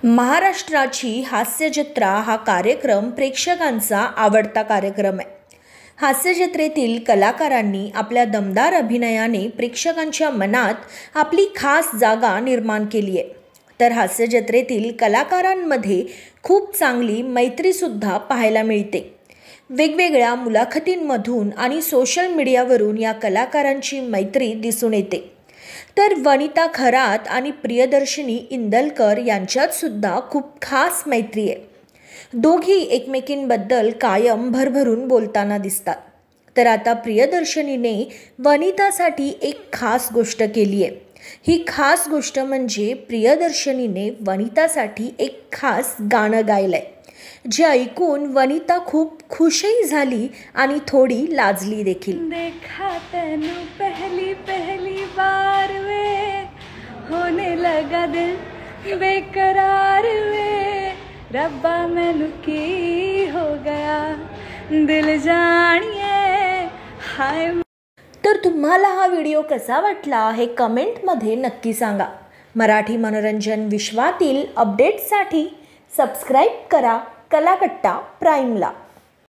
महाराष्ट्राची हास्यजत्रा हा कार्यक्रम प्रेक्षकांचा आवडता कार्यक्रम आहे. हास्यजत्रेतील कलाकारांनी आपल्या दमदार अभिनयाने प्रेक्षकांच्या मनात आपली खास जागा निर्माण केली आहे. तर हास्यजत्रेतील कलाकारांमध्ये खूप चांगली मैत्रीसुद्धा पाहायला मिळते. वेगवेगळ्या मुलाखतींमधून आणि सोशल मीडियावरून या कलाकारांची मैत्री दिसून येते. तर वनिता खरात आणि प्रियदर्शनी इंदलकर यांच्यात सुद्धा खूप खास मैत्री आहे. दोघी एकमेकींबद्दल कायम भरभरून बोलताना दिसतात. तर आता प्रियदर्शनीने वनितासाठी एक खास गोष्ट केली आहे. ही खास गोष्ट म्हणजे प्रियदर्शनीने वनितासाठी एक खास गाणं गायलं आहे, जे ऐकून वनिता खूप खुशही झाली आणि थोडी लाजली देखील. देखा तेनू पहली पहली बार वे, होने लगा दिल बेकरार वे, रब्बा मैनू की हो गया दिल जानिए हाय. तर तुम्हाला हा व्हिडिओ कसा वाटला हे कमेंटमध्ये नक्की सांगा. मराठी मनोरंजन विश्वातील अपडेट्ससाठी सबस्क्राईब करा कलाकट्टा प्राईमला.